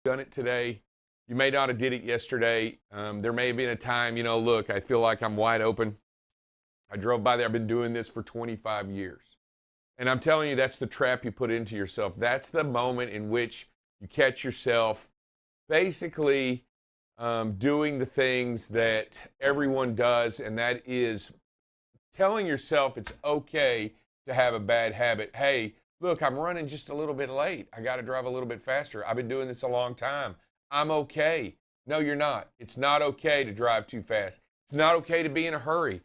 done it today. You may not have did it yesterday. There may have been a time, look, I feel like I'm wide open. I drove by there. I've been doing this for 25 years. And I'm telling you, that's the trap you put into yourself. That's the moment in which you catch yourself basically doing the things that everyone does, and that is telling yourself it's okay to have a bad habit. Hey, look, I'm running just a little bit late. I got to drive a little bit faster. I've been doing this a long time. I'm okay. No, you're not. It's not okay to drive too fast. It's not okay to be in a hurry.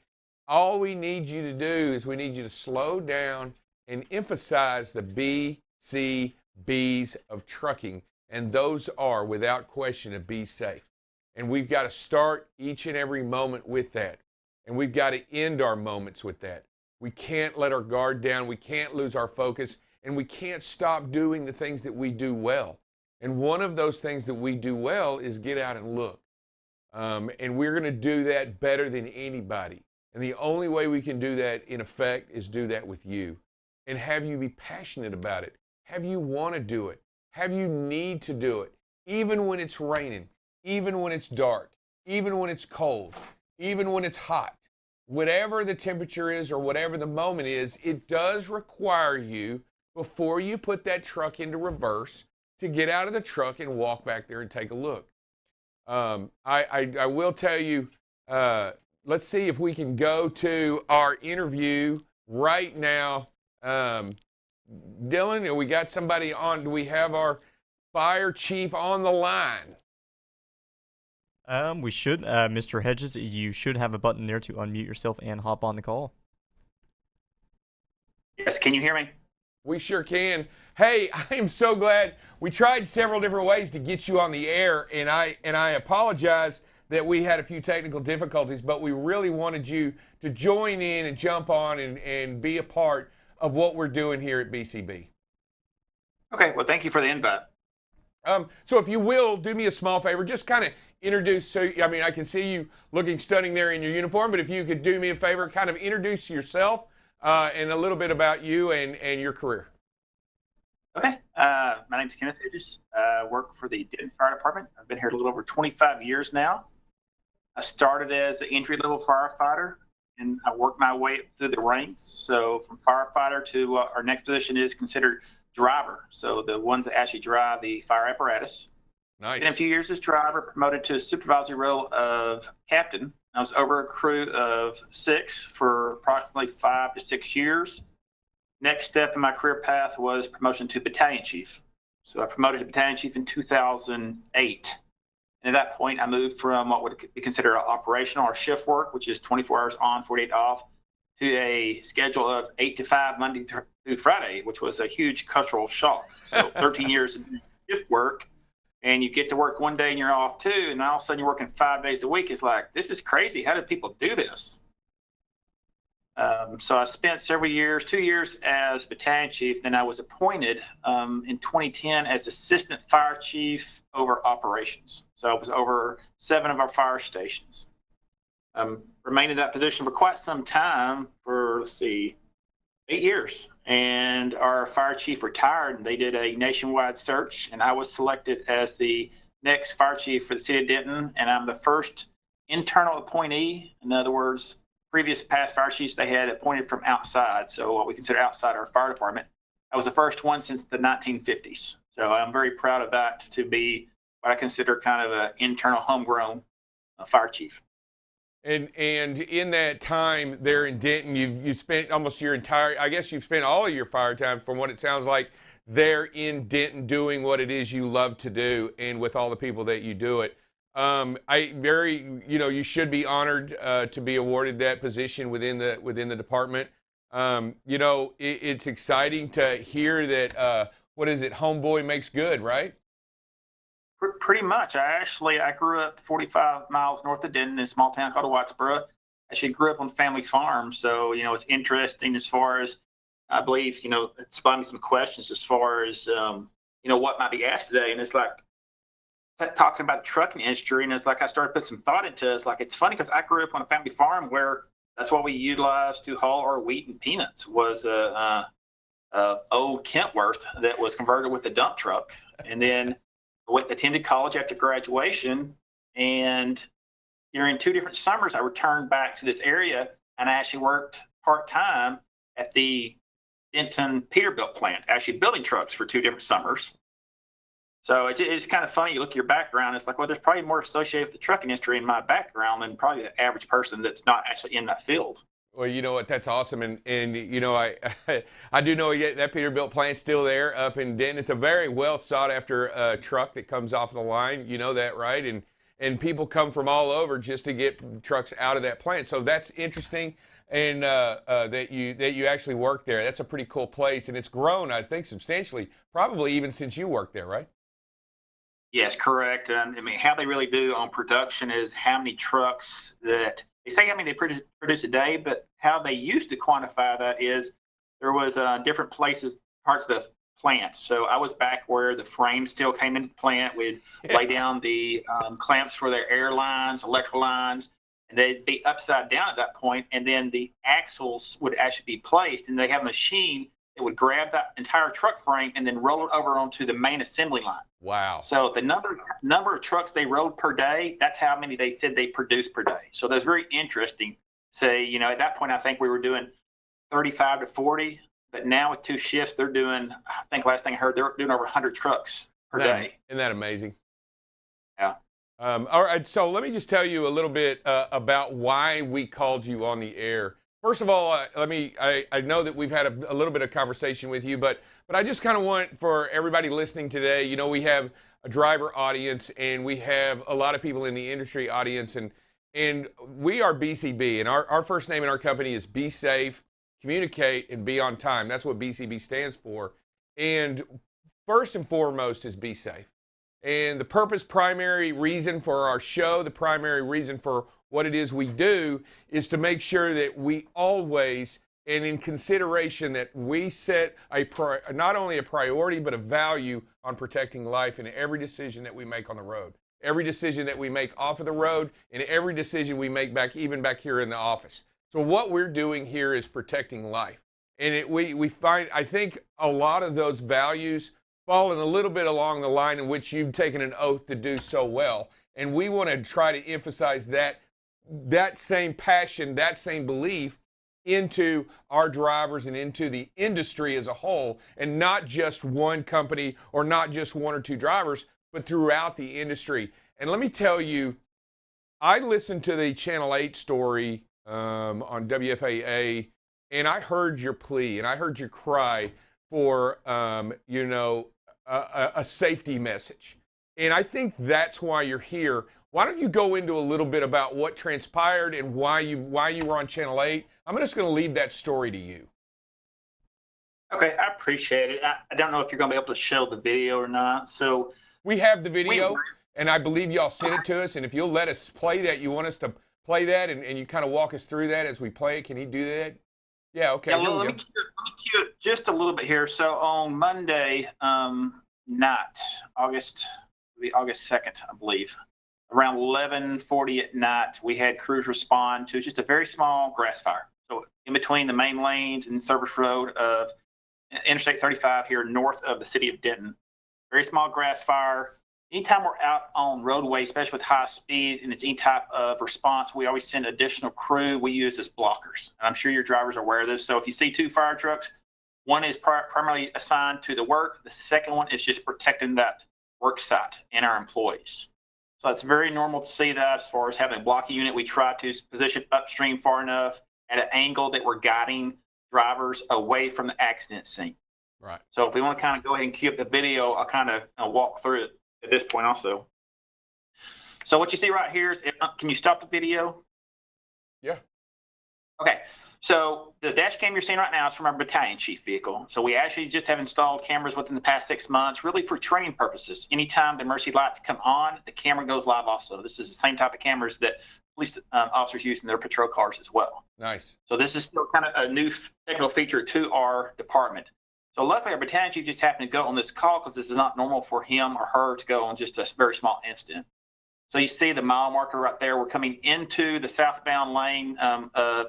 All we need you to do is we need you to slow down and emphasize the BCBs of trucking. And those are, without question, to be safe. And we've got to start each and every moment with that. And we've got to end our moments with that. We can't let our guard down. We can't lose our focus. And we can't stop doing the things that we do well. And one of those things that we do well is get out and look. And we're going to do that better than anybody. And the only way we can do that, in effect, is do that with you. And have you be passionate about it. Have you want to do it. Have you need to do it. Even when it's raining. Even when it's dark. Even when it's cold. Even when it's hot. Whatever the temperature is or whatever the moment is, it does require you, before you put that truck into reverse, to get out of the truck and walk back there and take a look. I will tell you, let's see if we can go to our interview right now. Dylan, we got somebody on. Do we have our fire chief on the line? We should, Mr. Hedges, you should have a button there to unmute yourself and hop on the call. Yes, can you hear me? We sure can. Hey, I am so glad. We tried several different ways to get you on the air, and I apologize that we had a few technical difficulties, but we really wanted you to join in and jump on and be a part of what we're doing here at BCB. Okay, well, thank you for the invite. So if you will, do me a small favor, just kind of introduce, so I mean, I can see you looking stunning there in your uniform, but if you could do me a favor, kind of introduce yourself and a little bit about you and your career. Okay, my name is Kenneth Hedges. I work for the Denton Fire Department. I've been here a little over 25 years now. I started as an entry-level firefighter, and I worked my way up through the ranks. So from firefighter to our next position is considered driver. So the ones that actually drive the fire apparatus. Nice. In a few years as driver, promoted to a supervisory role of captain. I was over a crew of 6 for approximately 5 to 6 years. Next step in my career path was promotion to battalion chief. So I promoted to battalion chief in 2008. And at that point, I moved from what would be considered operational or shift work, which is 24 hours on, 48 off, to a schedule of 8 to 5 Monday through Friday, which was a huge cultural shock. So 13 years of shift work, and you get to work one day and you're off too, and all of a sudden you're working 5 days a week. It's like, this is crazy. How do people do this? So I spent several years, 2 years as battalion chief. Then I was appointed in 2010 as assistant fire chief over operations. So I was over 7 of our fire stations. Remained in that position for quite some time, for 8 years. And our fire chief retired, and they did a nationwide search, and I was selected as the next fire chief for the city of Denton, and I'm the first internal appointee. In other words, previous past fire chiefs they had appointed from outside, so what we consider outside our fire department. I was the first one since the 1950s. So I'm very proud of that, to be what I consider kind of an internal homegrown fire chief. And in that time there in Denton, you spent almost your entire, I guess you've spent all of your fire time, from what it sounds like, there in Denton doing what it is you love to do, and with all the people that you do it. You should be honored to be awarded that position within the department. It's exciting to hear that, what is it, homeboy makes good, right? Pretty much. I grew up 45 miles north of Denton in a small town called Wattsboro. I actually grew up on family farm. So, it's interesting as far as, I believe, it spawned me some questions as far as, what might be asked today. And it's like, talking about the trucking industry, and it's like I started putting some thought into it. It's like, it's funny because I grew up on a family farm where that's what we utilized to haul our wheat and peanuts, was a old Kentworth that was converted with a dump truck. And then attended college after graduation, and during 2 different summers, I returned back to this area, and I actually worked part-time at the Denton Peterbilt plant, actually building trucks for 2 different summers. So it's kind of funny. You look at your background, it's like, well, there's probably more associated with the truck industry in my background than probably the average person that's not actually in that field. Well, you know what? That's awesome, and you know, I do know that Peterbilt plant's still there up in Denton. It's a very well sought after truck that comes off the line. You know that, right? And people come from all over just to get trucks out of that plant. So that's interesting, and that you actually work there. That's a pretty cool place, and it's grown, I think, substantially, probably even since you worked there, right? Yes, correct. I mean, how they really do on production is how many trucks that they say how many they produce a day, but how they used to quantify that is there was different places, parts of the plant. So I was back where the frame still came into the plant. We'd lay down the clamps for their air lines, electrical lines, and they'd be upside down at that point, and then the axles would actually be placed, and they have a machine that would grab that entire truck frame and then roll it over onto the main assembly line. Wow. So the number of trucks they rode per day, that's how many they said they produced per day. So that's very interesting. Say, you know, at that point, I think we were doing 35 to 40, but now with 2 shifts, they're doing, I think last thing I heard, they're doing over 100 trucks per day. Isn't that amazing? Yeah. All right, so let me just tell you a little bit about why we called you on the air. First of all, I know that we've had a little bit of conversation with you, but I just kind of want for everybody listening today, you know, we have a driver audience and we have a lot of people in the industry audience, and we are BCB, and our first name in our company is Be Safe, Communicate, and Be on Time. That's what BCB stands for. And first and foremost is be safe. And the primary reason for our show, the primary reason for what it is we do is to make sure that we always, and in consideration that we set not only a priority, but a value on protecting life in every decision that we make on the road, every decision that we make off of the road, and every decision we make even back here in the office. So what we're doing here is protecting life. And we find, I think a lot of those values fallen a little bit along the line in which you've taken an oath to do so well. And we want to try to emphasize that same passion, that same belief into our drivers and into the industry as a whole, and not just one company or not just 1 or 2 drivers, but throughout the industry. And let me tell you, I listened to the Channel 8 story on WFAA, and I heard your plea and I heard your cry for, you know, a safety message. And I think that's why you're here. Why don't you go into a little bit about what transpired and why you were on Channel 8? I'm just going to leave that story to you. Okay, I appreciate it. I don't know if you're going to be able to show the video or not. So we have the video, and I believe y'all sent it to us. And if you'll let us play that, you want us to play that, and you kind of walk us through that as we play it. Can he do that? Yeah, okay. Yeah, let me cue it just a little bit here. So on Monday night, August 2nd, I believe, around 11:40 at night, we had crews respond to just a very small grass fire. So in between the main lanes and service road of Interstate 35 here north of the city of Denton. Very small grass fire. Anytime we're out on roadway, especially with high speed and it's any type of response, we always send additional crew we use as blockers. And I'm sure your drivers are aware of this. So if you see 2 fire trucks, one is primarily assigned to the work. The second one is just protecting that work site and our employees. So it's very normal to see that as far as having a blocking unit. We try to position upstream far enough at an angle that we're guiding drivers away from the accident scene. Right. So if we want to kind of go ahead and cue up the video, I'll kind of walk through it at this point also. So what you see right here is, can you stop the video? Yeah. Okay. So the dash cam you're seeing right now is from our battalion chief vehicle. So we actually just have installed cameras within the past 6 months, really for training purposes. Anytime the emergency lights come on, the camera goes live also. This is the same type of cameras that police officers use in their patrol cars as well. Nice. So this is still kind of a new technical feature to our department. So luckily our battalion chief just happened to go on this call because this is not normal for him or her to go on just a very small incident. So you see the mile marker right there. We're coming into the southbound lane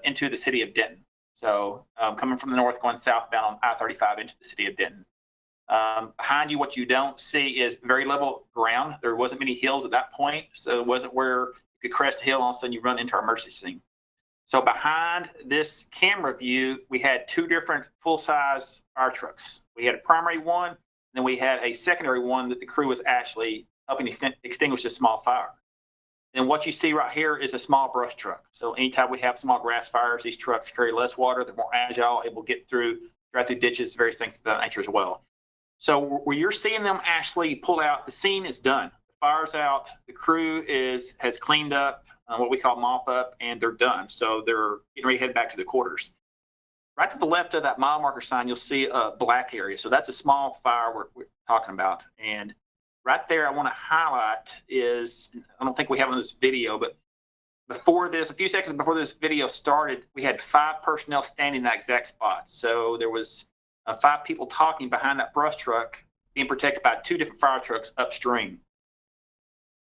into the city of Denton. So coming from the north, going southbound on I-35 into the city of Denton. Behind you, what you don't see is very level ground. There wasn't many hills at that point, so it wasn't where you could crest a hill and all of a sudden you run into our emergency scene. So behind this camera view, we had two different full-size fire trucks. We had a primary one, and then we had a secondary one that the crew was actually helping extinguish a small fire. And what you see right here is a small brush truck. So anytime we have small grass fires, these trucks carry less water, they're more agile, able to get through, drive through ditches, various things of that nature as well. So where you're seeing them actually pull out, the scene is done. The fire's out, the crew has cleaned up, what we call mop up, and they're done. So they're getting ready to head back to the quarters. Right to the left of that mile marker sign, you'll see a black area. So that's a small fire we're talking about. And right there, I want to highlight is, I don't think we have on this video, but before this, a few seconds before this video started, we had 5 personnel standing in that exact spot. So there was 5 people talking behind that brush truck, being protected by 2 different fire trucks upstream.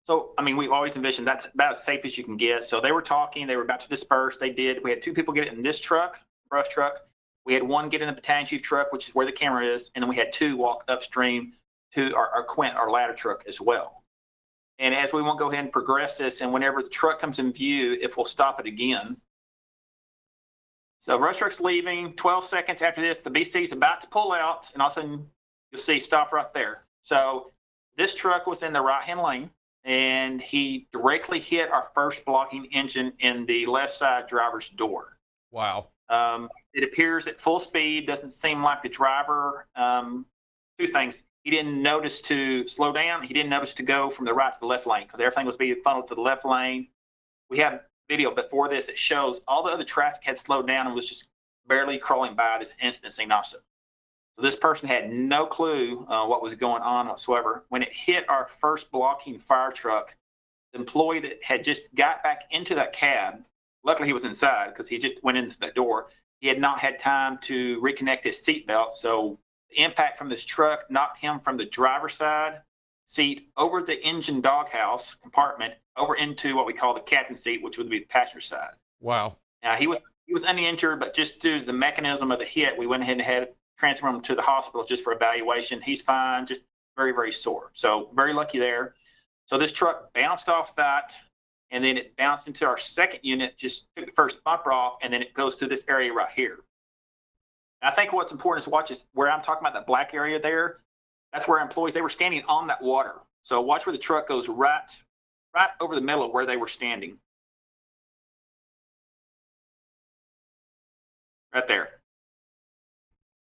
So, I mean, we've always envisioned that's about as safe as you can get. So they were talking, they were about to disperse. They did. We had 2 people get in this truck, brush truck. We had 1 get in the battalion chief truck, which is where the camera is. And then we had 2 walk upstream to our Quint, our ladder truck as well. And as we want to go ahead and progress this, and whenever the truck comes in view, if we'll stop it again. So brush truck's leaving. 12 seconds after this, the BC is about to pull out, and all of a sudden you'll see stop right there. So this truck was in the right-hand lane, and he directly hit our first blocking engine in the left side driver's door. Wow. It appears at full speed. Doesn't seem like the driver. 2 things. He didn't notice to slow down. He didn't notice to go from the right to the left lane because everything was being funneled to the left lane. We have video before this that shows all the other traffic had slowed down and was just barely crawling by this incident scene also. So this person had no clue what was going on whatsoever. When it hit our first blocking fire truck, the employee that had just got back into that cab, luckily he was inside because he just went into that door. He had not had time to reconnect his seatbelt, so the impact from this truck knocked him from the driver's side seat over the engine doghouse compartment over into what we call the captain seat, which would be the passenger side. Wow. Now he was uninjured, but just through the mechanism of the hit, we went ahead and had transferred him to the hospital just for evaluation. He's fine, just very, very sore. So very lucky there. So this truck bounced off that, and then it bounced into our second unit, just took the first bumper off, and then it goes through this area right here. And I think what's important is watch is where I'm talking about that black area there. That's where employees, they were standing on that water. So watch where the truck goes right over the middle of where they were standing. Right there.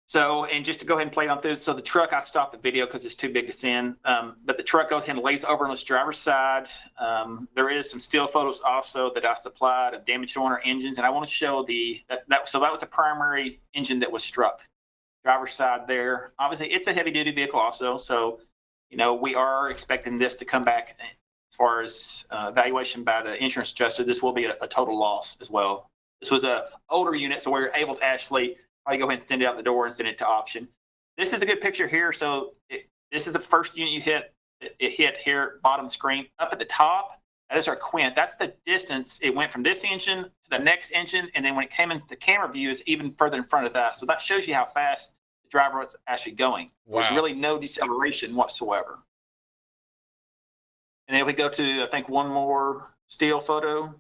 So, and just to go ahead and play it on through, so the truck, I stopped the video because it's too big to send, but the truck goes ahead and lays over on its driver's side. There is some still photos also that I supplied of damage on our engines, and I want to show so that was the primary engine that was struck. Driver's side there. Obviously, it's a heavy-duty vehicle also, so, you know, we are expecting this to come back as far as evaluation by the insurance adjuster. This will be a total loss as well. This was an older unit, so we were able to actually probably go ahead and send it out the door and send it to auction. This is a good picture here. So this is the first unit you hit. It hit here, bottom screen. Up at the top, that is our Quint. That's the distance it went from this engine to the next engine, and then when it came into the camera view, is even further in front of that. So that shows you how fast the driver was actually going. Wow. There's really no deceleration whatsoever. And then we go to, I think, one more still photo.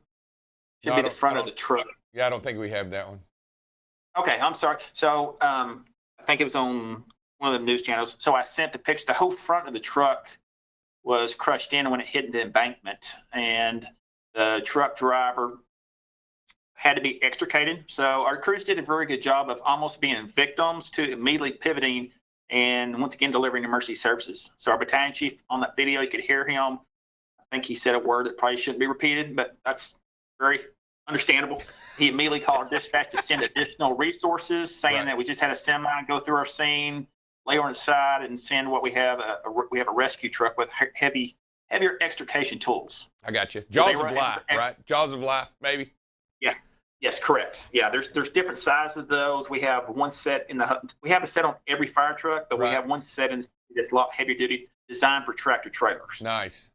Should be the front of the truck. Yeah, I don't think we have that one. Okay, I'm sorry. So I think it was on one of the news channels. So I sent the picture. The whole front of the truck was crushed in when it hit the embankment, and the truck driver had to be extricated. So our crews did a very good job of almost being victims to immediately pivoting and once again delivering emergency services. So our battalion chief on that video, you could hear him. I think he said a word that probably shouldn't be repeated, but that's very understandable. He immediately called our dispatch to send additional resources, saying that we just had a semi go through our scene, lay on its side, and send what we have. We have a rescue truck with heavier extrication tools. I got you. Jaws of life, right? Jaws of life, maybe. Yes, correct. Yeah, there's different sizes of those. We have one set we have a set on every fire truck, but we have one set in that's a lot heavier duty, designed for tractor trailers. Nice.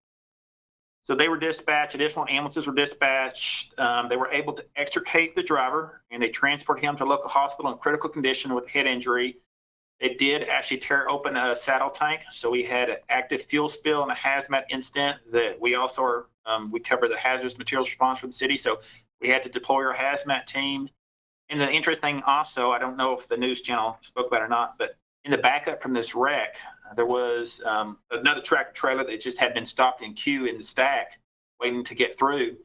So they were dispatched, additional ambulances were dispatched. They were able to extricate the driver, and they transported him to a local hospital in critical condition with head injury. They did actually tear open a saddle tank, so we had an active fuel spill and a hazmat incident that we also are, we cover the hazardous materials response for the city, so we had to deploy our hazmat team. And the interesting also, I don't know if the news channel spoke about it or not, but in the backup from this wreck, there was another tractor trailer that just had been stopped in queue in the stack, waiting to get through.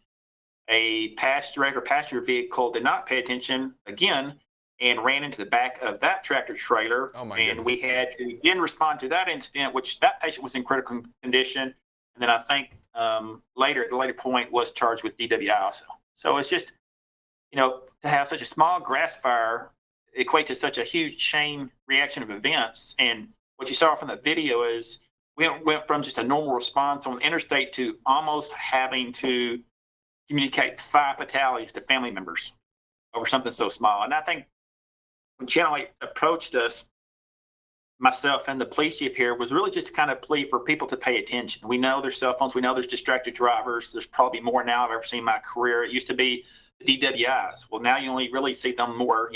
A passenger vehicle did not pay attention again and ran into the back of that tractor trailer. Oh my and goodness. we had to again respond to that incident, which that patient was in critical condition. And then I think later, at the later point, was charged with DWI also. So it's just, to have such a small grass fire equate to such a huge chain reaction of events. And what you saw from the video is we went from just a normal response on the interstate to almost having to communicate 5 fatalities to family members over something so small. And I think when Channel 8 approached us, myself and the police chief here, was really just to kind of plea for people to pay attention. We know there's cell phones. We know there's distracted drivers. There's probably more now I've ever seen in my career. It used to be the DWIs. Well, now you only really see them more,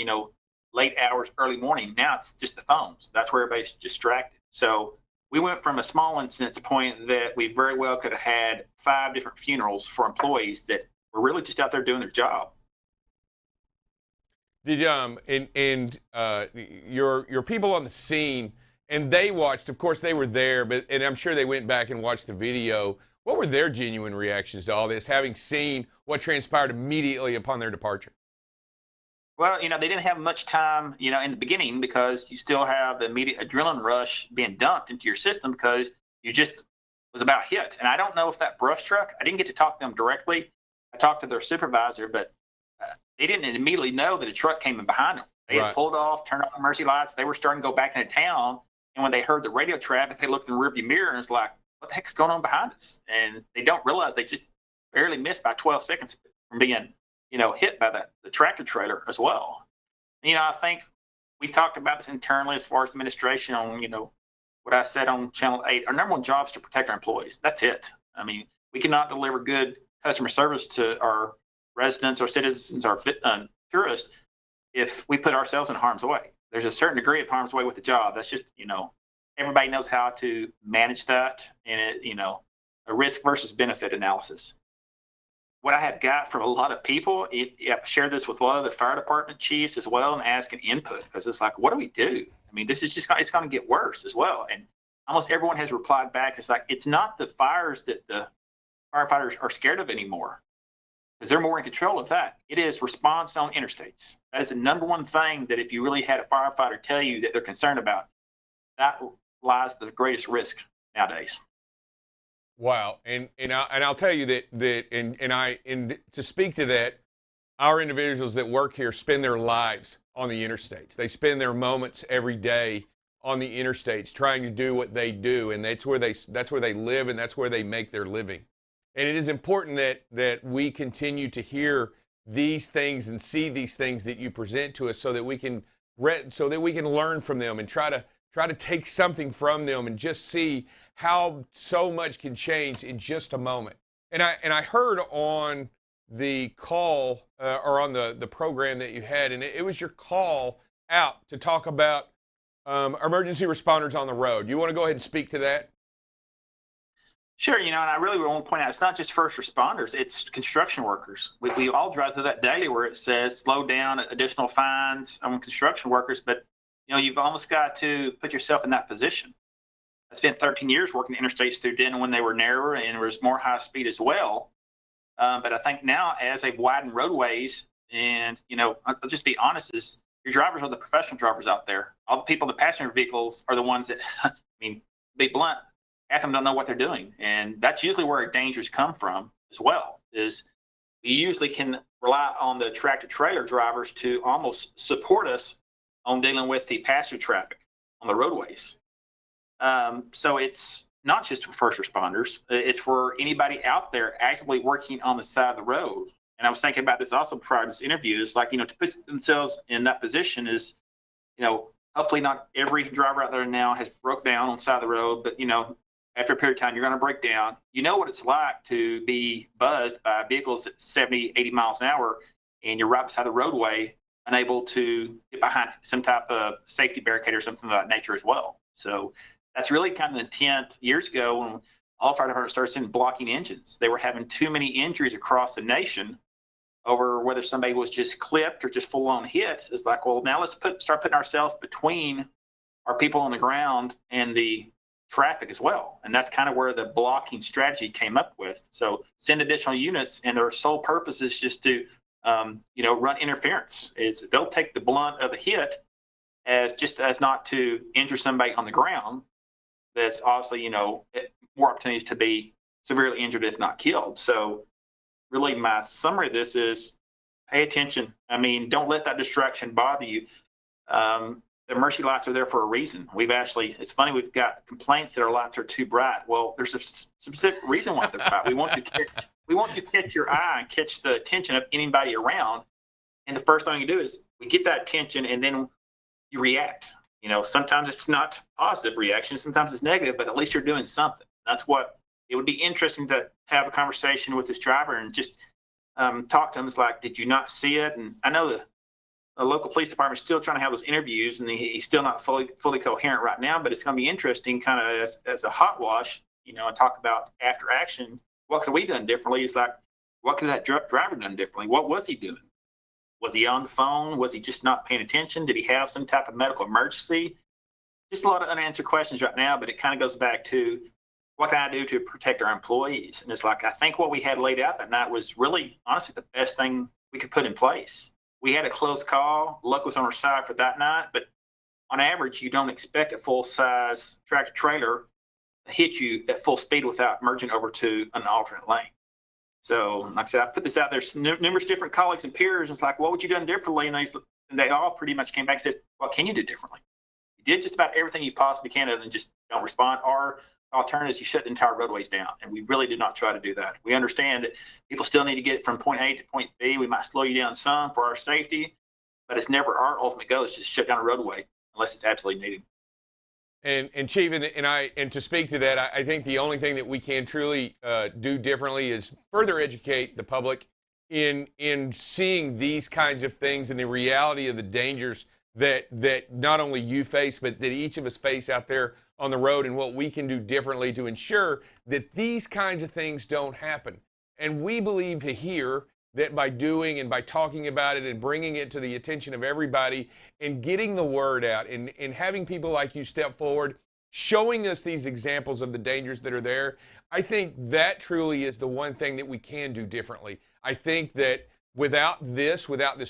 late hours, early morning. Now it's just the phones. That's where everybody's distracted. So we went from a small incident to point that we very well could have had 5 different funerals for employees that were really just out there doing their job. Did your people on the scene, and they watched, of course they were there, and I'm sure they went back and watched the video. What were their genuine reactions to all this, having seen what transpired immediately upon their departure? Well, they didn't have much time, in the beginning, because you still have the immediate adrenaline rush being dumped into your system because you just was about hit. And I don't know if that brush truck, I didn't get to talk to them directly. I talked to their supervisor, but they didn't immediately know that a truck came in behind them. They had pulled off, turned off the emergency lights. They were starting to go back into town. And when they heard the radio traffic, they looked in the rearview mirror and was like, what the heck's going on behind us? And they don't realize they just barely missed by 12 seconds from being, hit by the tractor trailer as well. I think we talked about this internally as far as administration on, what I said on Channel 8. Our number one job is to protect our employees. That's it. I mean, we cannot deliver good customer service to our residents, our citizens, our tourists if we put ourselves in harm's way. There's a certain degree of harm's way with the job. That's just, everybody knows how to manage that, and a risk versus benefit analysis. What I have got from a lot of people, I've shared this with a lot of the fire department chiefs as well, and asking input, because it's like, what do we do? I mean, this is just, it's going to get worse as well. And almost everyone has replied back. It's like, it's not the fires that the firefighters are scared of anymore, because they're more in control of that. It is response on interstates. That is the number one thing that if you really had a firefighter tell you that they're concerned about, that lies the greatest risk nowadays. Wow, and I'll tell you that to speak to that, our individuals that work here spend their lives on the interstates. They spend their moments every day on the interstates trying to do what they do, and that's where they live, and that's where they make their living. And it is important that we continue to hear these things and see these things that you present to us, so that we can learn from them and try to take something from them and just see how so much can change in just a moment. And I heard on the call or on the program that you had, and it was your call out to talk about emergency responders on the road. You want to go ahead and speak to that? Sure, and I really want to point out, it's not just first responders, it's construction workers. We all drive through that daily where it says slow down, additional fines on construction workers, but you've almost got to put yourself in that position. I spent 13 years working the interstates through Denton when they were narrower and there was more high speed as well. But I think now, as they've widened roadways, and I'll just be honest, is your drivers are the professional drivers out there. All the people in the passenger vehicles are the ones that, be blunt, half of them don't know what they're doing, and that's usually where dangers come from as well. Is we usually can rely on the tractor trailer drivers to almost support us on dealing with the passenger traffic on the roadways. So it's not just for first responders, it's for anybody out there actively working on the side of the road. And I was thinking about this also prior to this interview. It's like, to put themselves in that position is, hopefully not every driver out there now has broke down on the side of the road, but, after a period of time, you're going to break down. You know what it's like to be buzzed by vehicles at 70, 80 miles an hour, and you're right beside the roadway. unable to get behind some type of safety barricade or something of that nature as well. So that's really kind of the intent years ago when all fire departments started seeing blocking engines. They were having too many injuries across the nation over whether somebody was just clipped or just full on hit. It's like, well, now let's start putting ourselves between our people on the ground and the traffic as well. And that's kind of where the blocking strategy came up with. So send additional units, and their sole purpose is just to, run interference. Is they'll take the blunt of a hit as just as not to injure somebody on the ground. That's obviously, more opportunities to be severely injured, if not killed. So really my summary of this is pay attention. I mean, don't let that distraction bother you. The emergency lights are there for a reason. It's funny, we've got complaints that our lights are too bright. Well, there's a specific reason why they're bright. We want to catch your eye and catch the attention of anybody around. And the first thing you do is we get that attention, and then you react. Sometimes it's not positive reaction, sometimes it's negative, but at least you're doing something. That's what it would be interesting to have a conversation with this driver and just talk to him. It's like, did you not see it? And I know the local police department is still trying to have those interviews, and he's still not fully coherent right now, but it's going to be interesting kind of as a hot wash, and talk about after action. What could we have done differently? It's like, what could that driver done differently? What was he doing? Was he on the phone? Was he just not paying attention? Did he have some type of medical emergency? Just a lot of unanswered questions right now, but it kind of goes back to what can I do to protect our employees? And it's like, I think what we had laid out that night was really, honestly, the best thing we could put in place. We had a close call. Luck was on our side for that night, but on average, you don't expect a full-size tractor trailer to hit you at full speed without merging over to an alternate lane. So, like I said, I put this out there. Numerous different colleagues and peers. It's like, what would you done differently? And they all pretty much came back and said, what can you do differently? You did just about everything you possibly can other than just don't respond, or alternatives, you shut the entire roadways down. And we really did not try to do that. We understand that people still need to get from point A to point B. We might slow you down some for our safety, but it's never our ultimate goal. It's just shut down a roadway unless it's absolutely needed. And Chief, and to speak to that, I think the only thing that we can truly do differently is further educate the public in seeing these kinds of things and the reality of the dangers that not only you face, but that each of us face out there on the road, and what we can do differently to ensure that these kinds of things don't happen. And we believe here that by doing and by talking about it and bringing it to the attention of everybody and getting the word out and having people like you step forward, showing us these examples of the dangers that are there, I think that truly is the one thing that we can do differently. I think that without this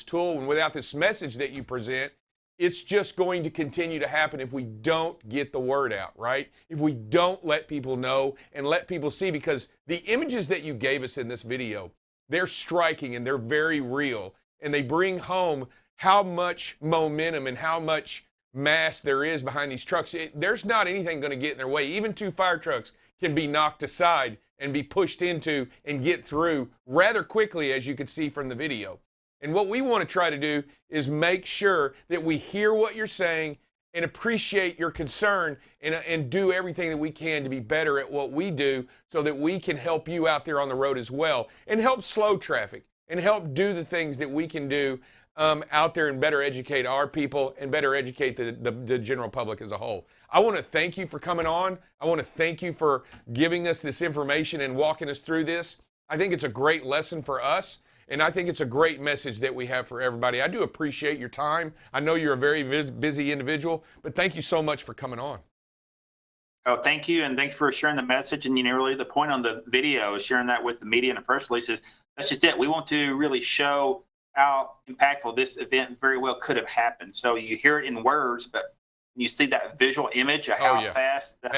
tool and without this message that you present, it's just going to continue to happen if we don't get the word out, right? If we don't let people know and let people see, because the images that you gave us in this video, they're striking and they're very real, and they bring home how much momentum and how much mass there is behind these trucks. There's not anything going to get in their way. Even 2 fire trucks can be knocked aside and be pushed into and get through rather quickly, as you could see from the video. And what we want to try to do is make sure that we hear what you're saying and appreciate your concern and do everything that we can to be better at what we do so that we can help you out there on the road as well and help slow traffic and help do the things that we can do out there and better educate our people and better educate the general public as a whole. I want to thank you for coming on. I want to thank you for giving us this information and walking us through this. I think it's a great lesson for us. And I think it's a great message that we have for everybody. I do appreciate your time. I know you're a very busy individual, but thank you so much for coming on. Oh, thank you. And thanks for sharing the message. And, really the point on the video is sharing that with the media and the press releases. That's just it. We want to really show how impactful this event very well could have happened. So you hear it in words, but you see that visual image of how fast the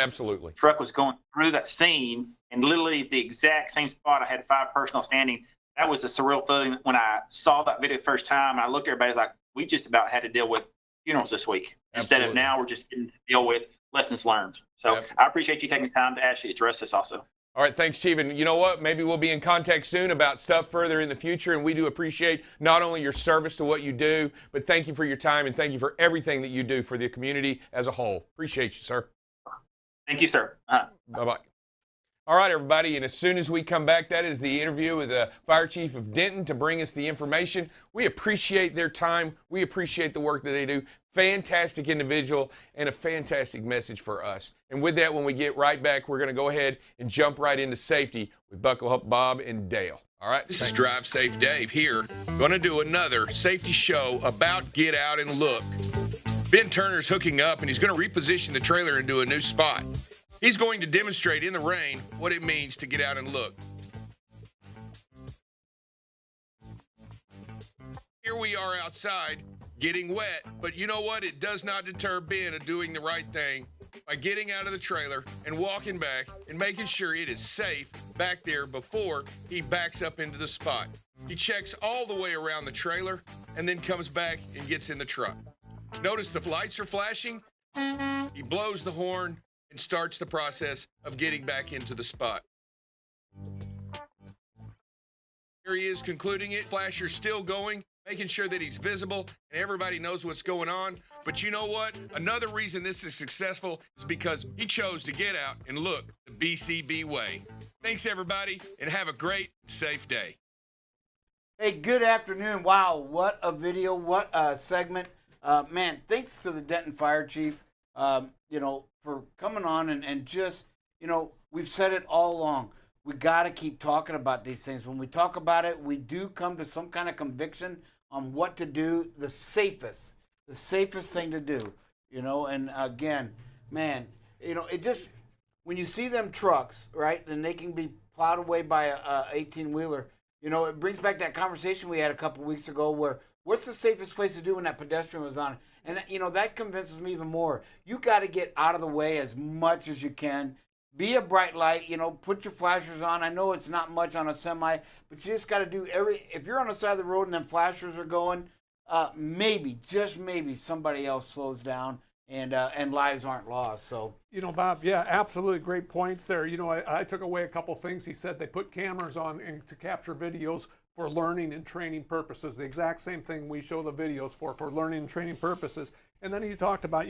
truck was going through that scene, and literally the exact same spot. I had 5 personnel standing. That was a surreal feeling when I saw that video the first time. I looked at everybody, like, we just about had to deal with funerals this week. Instead of now, we're just getting to deal with lessons learned. So I appreciate you taking the time to actually address this also. All right, thanks, Chief. And you know what? Maybe we'll be in contact soon about stuff further in the future. And we do appreciate not only your service to what you do, but thank you for your time and thank you for everything that you do for the community as a whole. Appreciate you, sir. Thank you, sir. Bye-bye. All right, everybody, and as soon as we come back, that is the interview with the Fire Chief of Denton to bring us the information. We appreciate their time. We appreciate the work that they do. Fantastic individual and a fantastic message for us. And with that, when we get right back, we're going to go ahead and jump right into safety with Buckle Up Bob and Dale. All right, this is Drive Safe Dave here. Going to do another safety show about Get Out and Look. Ben Turner's hooking up, and he's going to reposition the trailer into a new spot. He's going to demonstrate in the rain what it means to get out and look. Here we are outside getting wet, but you know what? It does not deter Ben of doing the right thing by getting out of the trailer and walking back and making sure it is safe back there before he backs up into the spot. He checks all the way around the trailer and then comes back and gets in the truck. Notice the lights are flashing. He blows the horn and starts the process of getting back into the spot. Here he is concluding it. Flasher's still going, making sure that he's visible and everybody knows what's going on. But you know what? Another reason this is successful is because he chose to get out and look the BCB way. Thanks, everybody, and have a great, safe day. Hey, good afternoon. Wow, what a video, what a segment. Man, thanks to the Denton Fire Chief, for coming on and just, we've said it all along. We got to keep talking about these things. When we talk about it, we do come to some kind of conviction on what to do, the safest thing to do, and again, man, it just, when you see them trucks, right, and they can be plowed away by a 18-wheeler, it brings back that conversation we had a couple weeks ago where what's the safest place to do when that pedestrian was on? And, that convinces me even more. You got to get out of the way as much as you can. Be a bright light, put your flashers on. I know it's not much on a semi, but you just got to do if you're on the side of the road and them flashers are going, maybe, just maybe somebody else slows down and lives aren't lost. So, Bob, yeah, absolutely great points there. I took away a couple things. He said they put cameras on to capture videos for learning and training purposes. The exact same thing we show the videos for learning and training purposes. And then he talked about,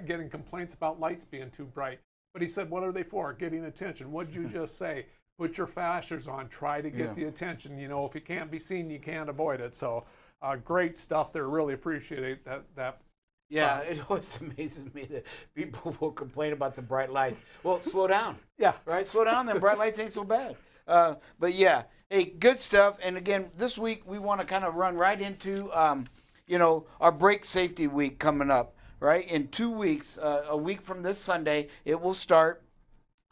getting complaints about lights being too bright. But he said, what are they for? Getting attention. What did you just say? Put your flashers on. Try to get the attention. If you can't be seen, you can't avoid it. So great stuff there. Really appreciate that. Yeah, it always amazes me that people will complain about the bright lights. Well, slow down. Yeah. Right? Slow down. Then bright lights ain't so bad. But yeah, hey, good stuff. And again, this week we want to kind of run right into, our brake safety week coming up. Right, in 2 weeks, a week from this Sunday, it will start.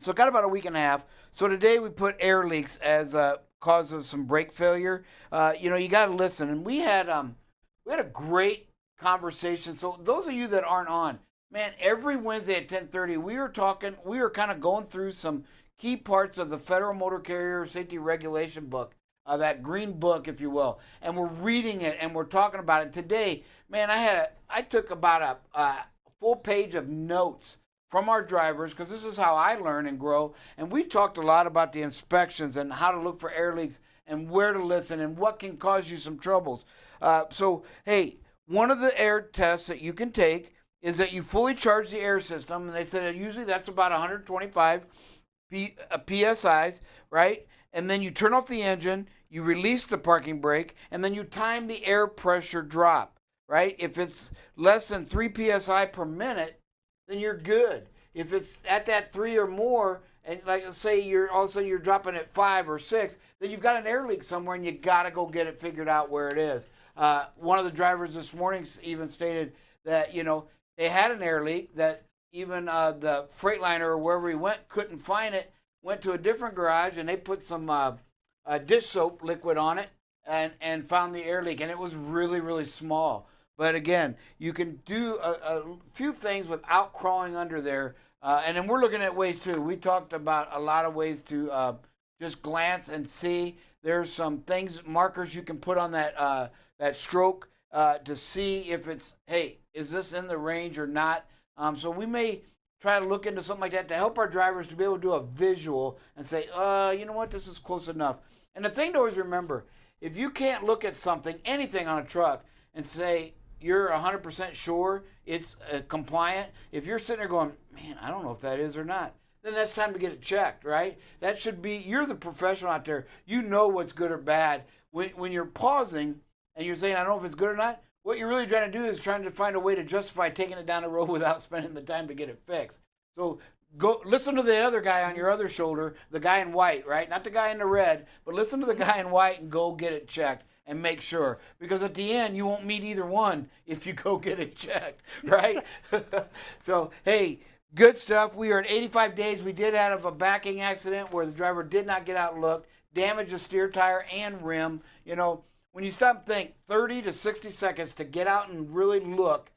So got about a week and a half. So today we put air leaks as a cause of some brake failure. You got to listen. And we had a great conversation. So those of you that aren't on, man, every Wednesday at 10:30, we were kind of going through some key parts of the Federal Motor Carrier Safety Regulation book. That green book, if you will, and we're reading it and we're talking about it today. Man, I took about a full page of notes from our drivers because this is how I learn and grow. And we talked a lot about the inspections and how to look for air leaks and where to listen and what can cause you some troubles. So, hey, one of the air tests that you can take is that you fully charge the air system, and they said that usually that's about 125 PSIs, right? And then you turn off the engine, you release the parking brake, and then you time the air pressure drop, right? If it's less than 3 PSI per minute, then you're good. If it's at that 3 or more, and like say all of a sudden you're dropping at 5 or 6, then you've got an air leak somewhere and you got to go get it figured out where it is. One of the drivers this morning even stated that, they had an air leak that even the Freightliner or wherever he went couldn't find it, went to a different garage and they put some dish soap liquid on it and found the air leak, and it was really, really small. But again, you can do a few things without crawling under there. And then we're looking at ways too. We talked about a lot of ways to just glance and see. There's some things, markers you can put on that stroke to see if it's, hey, is this in the range or not? So we may try to look into something like that to help our drivers to be able to do a visual and say, you know what, this is close enough. And the thing to always remember, if you can't look at something, anything on a truck, and say you're 100% sure it's compliant, if you're sitting there going, man, I don't know if that is or not, then that's time to get it checked, right? That should be, you're the professional out there. You know what's good or bad. When you're pausing and you're saying, I don't know if it's good or not, what you're really trying to do is trying to find a way to justify taking it down the road without spending the time to get it fixed. So go listen to the other guy on your other shoulder, the guy in white, right? Not the guy in the red, but listen to the guy in white and go get it checked and make sure. Because at the end, you won't meet either one if you go get it checked, right? So, hey, good stuff. We are at 85 days. We did have a backing accident where the driver did not get out and look, damaged the steer tire and rim. You know, when you stop and think, 30 to 60 seconds to get out and really look,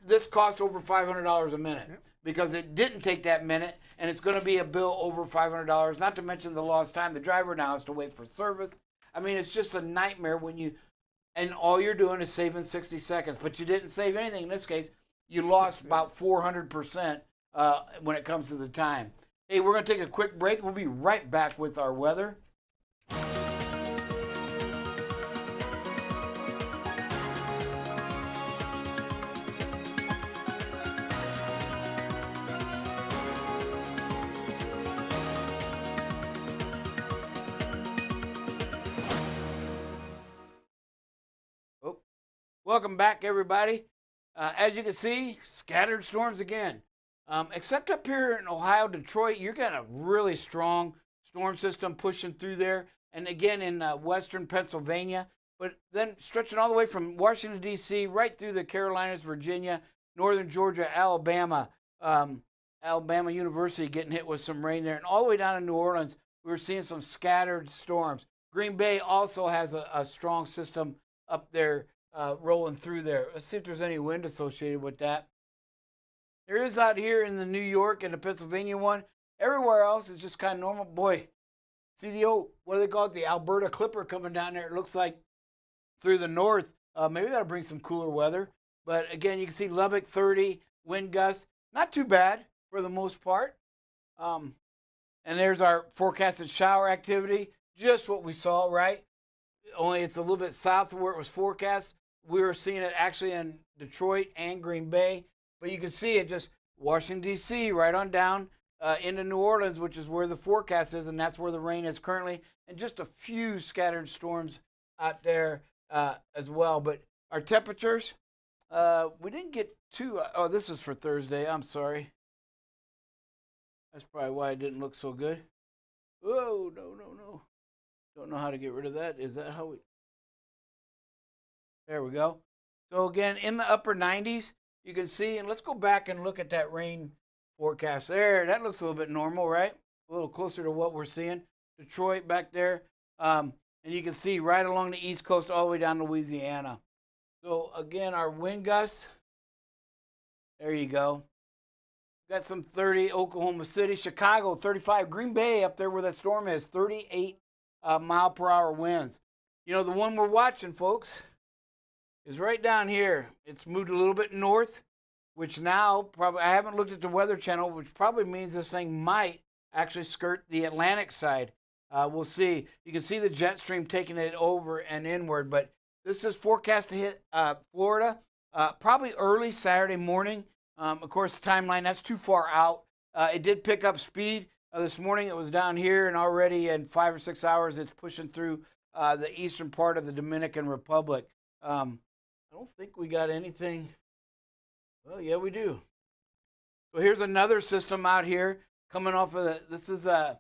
this costs over $500 a minute because it didn't take that minute, and it's going to be a bill over $500, not to mention the lost time. The driver now has to wait for service. I mean, it's just a nightmare when you, and all you're doing is saving 60 seconds, but you didn't save anything in this case. You lost about 400% when it comes to the time. Hey, we're going to take a quick break. We'll be right back with our weather. Welcome back, everybody. As you can see, scattered storms again. Except up here in Ohio, Detroit, you're getting a really strong storm system pushing through there. And again, in western Pennsylvania. But then stretching all the way from Washington, D.C., right through the Carolinas, Virginia, northern Georgia, Alabama. Alabama University getting hit with some rain there. And all the way down to New Orleans, we were seeing some scattered storms. Green Bay also has a strong system up there rolling through there. Let's see if there's any wind associated with that. There is out here in the New York and the Pennsylvania one. Everywhere else is just kind of normal. Boy, see the old, what do they call it? The Alberta Clipper coming down there. It looks like through the north. Maybe that'll bring some cooler weather. But again, you can see Lubbock 30, wind gusts. Not too bad for the most part. And there's our forecasted shower activity. Just what we saw, right? Only it's a little bit south of where it was forecast. We were seeing it actually in Detroit and Green Bay. But you can see it just Washington, D.C., right on down into New Orleans, which is where the forecast is, and that's where the rain is currently. And just a few scattered storms out there as well. But our temperatures, we didn't get too... oh, this is for Thursday. I'm sorry. That's probably why it didn't look so good. Oh, no. Don't know how to get rid of that. Is that how we... There we go. So again, in the upper 90s, you can see, and let's go back and look at that rain forecast there. That looks a little bit normal, right? A little closer to what we're seeing. Detroit back there. And you can see right along the East Coast all the way down to Louisiana. So again, our wind gusts. There you go. Got some 30, Oklahoma City, Chicago, 35. Green Bay up there where that storm is, 38 mile per hour winds. You know, the one we're watching, folks, is right down here. It's moved a little bit north, which now probably, I haven't looked at the Weather Channel, which probably means this thing might actually skirt the Atlantic side. We'll see. You can see the jet stream taking it over and inward, but this is forecast to hit Florida probably early Saturday morning. Of course, the timeline, that's too far out. It did pick up speed. This morning it was down here, and already in 5 or 6 hours it's pushing through the eastern part of the Dominican Republic. I don't think we got anything. Well, yeah, we do. So here's another system out here coming off of this is the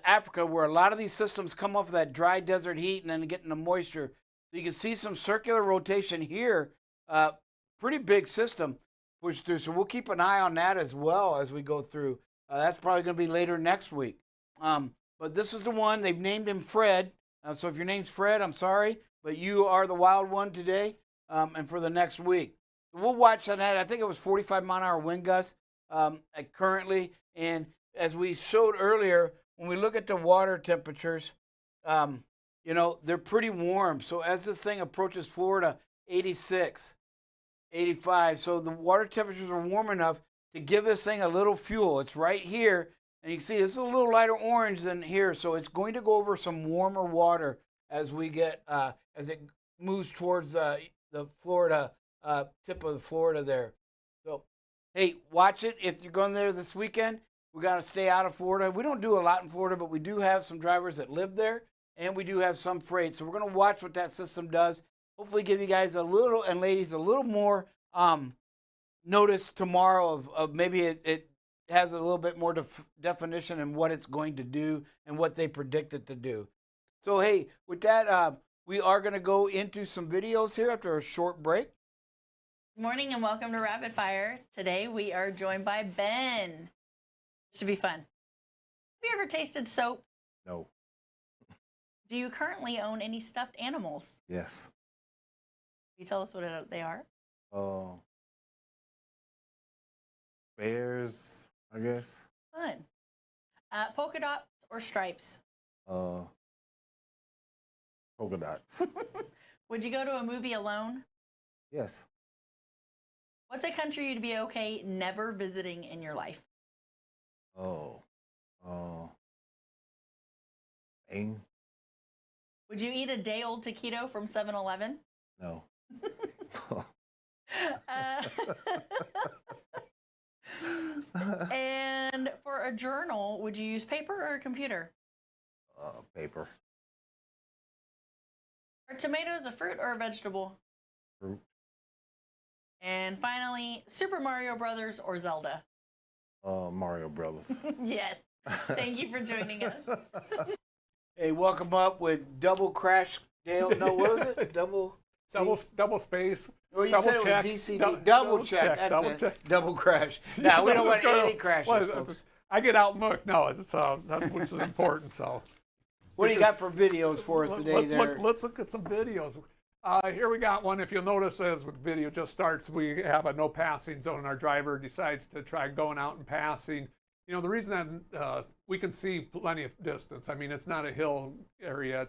Africa, where a lot of these systems come off of that dry desert heat and then getting the moisture. So you can see some circular rotation here. Pretty big system push through. So we'll keep an eye on that as well as we go through. That's probably going to be later next week. But this is the one. They've named him Fred. So if your name's Fred, I'm sorry, but you are the wild one today and for the next week. So we'll watch on that. I think it was 45 mile an hour wind gusts currently. And as we showed earlier, when we look at the water temperatures, you know, they're pretty warm. So as this thing approaches Florida, 86, 85. So the water temperatures are warm enough to give this thing a little fuel. It's right here. And you can see this is a little lighter orange than here. So it's going to go over some warmer water as we get, as it moves towards the Florida, tip of the Florida there. So Hey, watch it if you're going there this weekend. We got to stay out of Florida. We don't do a lot in Florida, but we do have some drivers that live there, and we do have some freight. So we're going to watch what that system does. Hopefully give you guys a little, and ladies, a little more notice tomorrow of maybe it has a little bit more definition in what it's going to do and what they predict it to do. So, hey, with that, we are going to go into some videos here after a short break. Good morning and welcome to Rapid Fire. Today we are joined by Ben. This should be fun. Have you ever tasted soap? No. Do you currently own any stuffed animals? Yes. Can you tell us what they are? Bears, I guess. Fun. Polka dots or stripes? Polka dots. Would you go to a movie alone? Yes. What's a country you'd be okay never visiting in your life? Spain? Would you eat a day-old taquito from 7-Eleven? No. And for a journal, would you use paper or a computer? Paper. Are tomatoes a fruit or a vegetable? Fruit. And finally, Super Mario Brothers or Zelda? Mario Brothers. Yes. Thank you for joining us. Hey, welcome up with Double Crash Dale. No, what was it? Double space. Well, you double said it check, was DCD. double Double check. check, That's double it. check. Double crash. Now, we don't want any crashes, Well, folks. I get out mooked. No, it's which is important. So, What do you got for videos for us today there? let's look at some videos. Here we got one. If you'll notice, as the video just starts, we have a no passing zone, and our driver decides to try going out and passing. You know, the reason that we can see plenty of distance. I mean, it's not a hill area.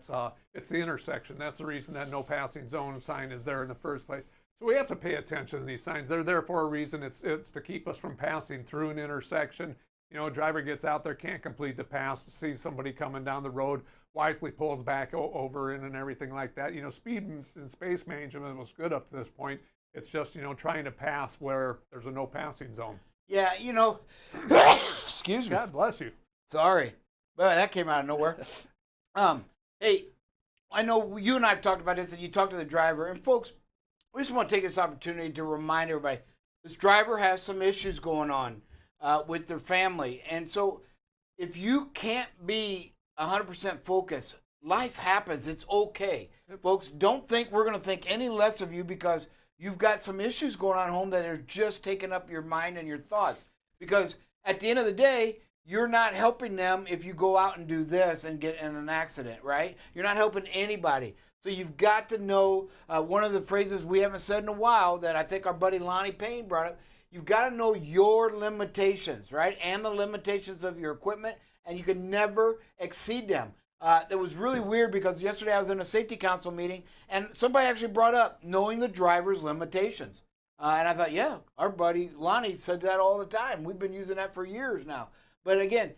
It's the intersection. That's the reason that no passing zone sign is there in the first place. So we have to pay attention to these signs. They're there for a reason. It's to keep us from passing through an intersection. You know, a driver gets out there, can't complete the pass, sees somebody coming down the road, wisely pulls back over in and everything like that. You know, speed and space management was good up to this point. It's just, you know, trying to pass where there's a no passing zone. Yeah, you know, excuse me. God bless you. Sorry. Well, that came out of nowhere. Hey, I know you and I have talked about this, and you talked to the driver. And folks, we just want to take this opportunity to remind everybody, this driver has some issues going on with their family. And so if you can't be 100% focused, life happens. It's okay. Folks, don't think we're going to think any less of you because you've got some issues going on at home that are just taking up your mind and your thoughts. Because at the end of the day, you're not helping them if you go out and do this and get in an accident, right? You're not helping anybody. So you've got to know one of the phrases we haven't said in a while that I think our buddy Lonnie Payne brought up. You've got to know your limitations, right? And the limitations of your equipment, and you can never exceed them. That was really weird because yesterday I was in a safety council meeting and somebody actually brought up knowing the driver's limitations. And I thought, yeah, our buddy Lonnie said that all the time. We've been using that for years now. But again,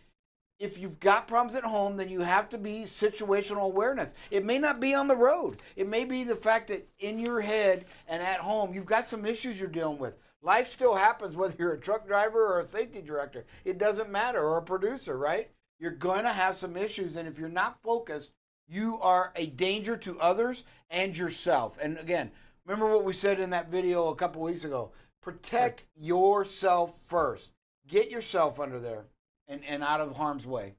if you've got problems at home, then you have to be situational awareness. It may not be on the road. It may be the fact that in your head and at home, you've got some issues you're dealing with. Life still happens whether you're a truck driver or a safety director. It doesn't matter, or a producer, right? You're going to have some issues, and if you're not focused, you are a danger to others and yourself. And again, remember what we said in that video a couple weeks ago. Protect yourself first. Get yourself under there and out of harm's way.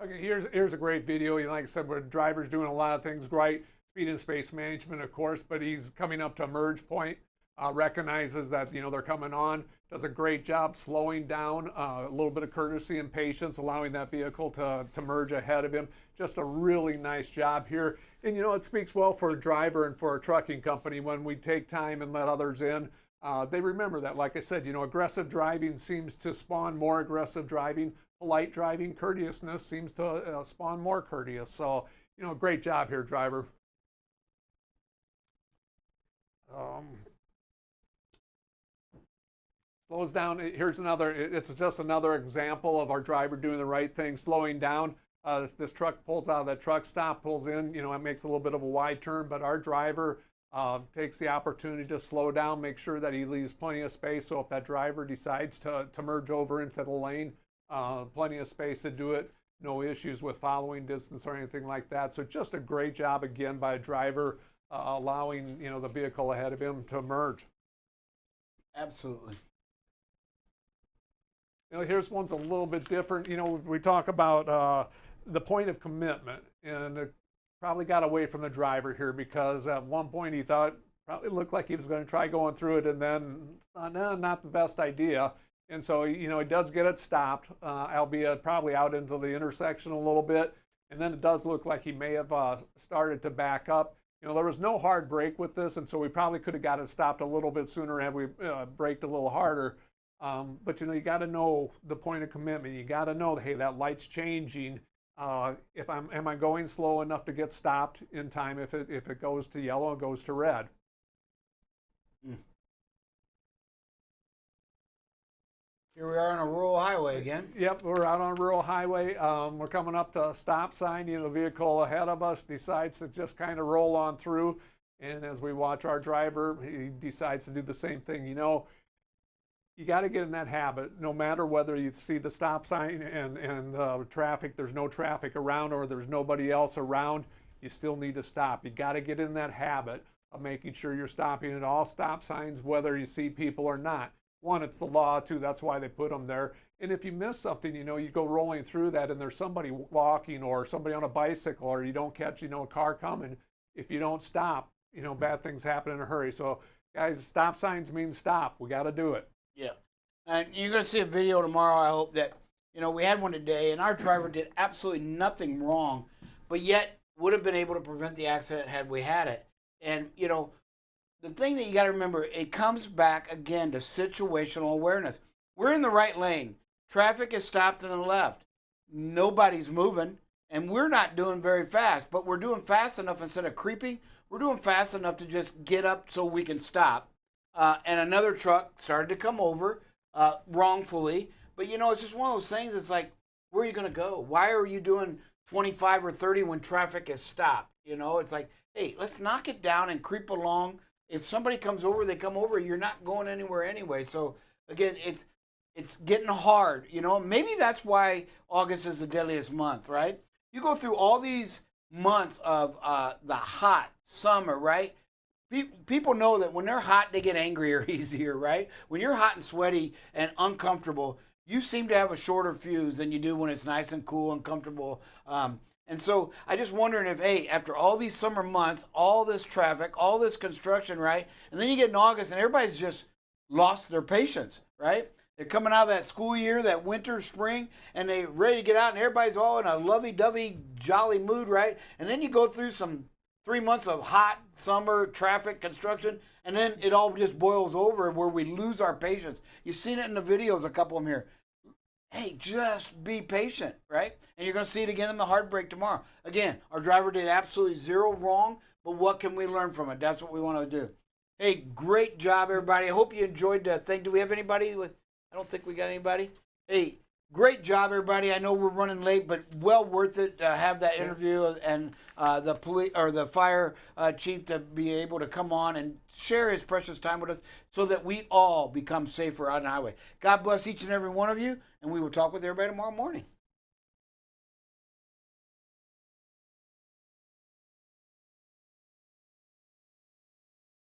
Okay, here's a great video. You know, like I said, where the driver's doing a lot of things right. Speed and space management, of course, but he's coming up to a merge point. Recognizes that, you know, they're coming on, does a great job slowing down, a little bit of courtesy and patience, allowing that vehicle to merge ahead of him. Just a really nice job here. And, you know, it speaks well for a driver and for a trucking company when we take time and let others in. They remember that. Like I said, you know, aggressive driving seems to spawn more aggressive driving. Polite driving, courteousness seems to spawn more courteous. So, you know, great job here, driver. Slows down. Here's another, it's just another example of our driver doing the right thing, slowing down. This truck pulls out of that truck stop, pulls in, you know, it makes a little bit of a wide turn, but our driver takes the opportunity to slow down, make sure that he leaves plenty of space. So if that driver decides to merge over into the lane, plenty of space to do it. No issues with following distance or anything like that. So just a great job again by a driver allowing the vehicle ahead of him to merge. Absolutely. Here's one's a little bit different. We talk about the point of commitment, and it probably got away from the driver here because at one point he thought, probably looked like he was going to try going through it, and then thought, no, not the best idea. And so, he does get it stopped, albeit probably out into the intersection a little bit. And then it does look like he may have started to back up. There was no hard brake with this, and so we probably could have got it stopped a little bit sooner had we braked a little harder. But you got to know the point of commitment. You got to know, hey, that light's changing. Am I going slow enough to get stopped in time if it goes to yellow and goes to red? Here we are on a rural highway again. Yep, we're out on a rural highway. We're coming up to a stop sign. The vehicle ahead of us decides to just kind of roll on through. And as we watch our driver, he decides to do the same thing. You got to get in that habit, no matter whether you see the stop sign and traffic, there's no traffic around or there's nobody else around, you still need to stop. You got to get in that habit of making sure you're stopping at all stop signs, whether you see people or not. One, it's the law. Two, that's why they put them there. And if you miss something, you go rolling through that and there's somebody walking or somebody on a bicycle, or you don't catch, a car coming. If you don't stop, bad things happen in a hurry. So guys, stop signs mean stop. We got to do it. Yeah. And you're going to see a video tomorrow, I hope, that, we had one today, and our driver did absolutely nothing wrong, but yet would have been able to prevent the accident had we had it. And, the thing that you got to remember, it comes back again to situational awareness. We're in the right lane. Traffic is stopped to the left. Nobody's moving, and we're not doing very fast, but we're doing fast enough instead of creeping. We're doing fast enough to just get up so we can stop. And another truck started to come over wrongfully. But, it's just one of those things. It's like, where are you going to go? Why are you doing 25 or 30 when traffic is stopped? It's like, hey, let's knock it down and creep along. If somebody comes over, they come over. You're not going anywhere anyway. So, again, it's getting hard. Maybe that's why August is the deadliest month, right? You go through all these months of the hot summer, right? People know that when they're hot, they get angrier easier, right? When you're hot and sweaty and uncomfortable, you seem to have a shorter fuse than you do when it's nice and cool and comfortable. And so I just wondering if, hey, after all these summer months, all this traffic, all this construction, right? And then you get in August and everybody's just lost their patience, right? They're coming out of that school year, that winter, spring, and they're ready to get out and everybody's all in a lovey-dovey, jolly mood, right? And then you go through some 3 months of hot summer traffic construction, and then it all just boils over where we lose our patience. You've seen it in the videos, a couple of them here. Hey, just be patient, right? And you're going to see it again in the hard break tomorrow. Again, our driver did absolutely zero wrong, but what can we learn from it? That's what we want to do. Hey, great job, everybody. I hope you enjoyed the thing. Do we have anybody with? I don't think we got anybody. Hey, great job, everybody. I know we're running late, but well worth it to have that interview and the police or the fire chief to be able to come on and share his precious time with us so that we all become safer on the highway. God bless each and every one of you, and we will talk with everybody tomorrow morning.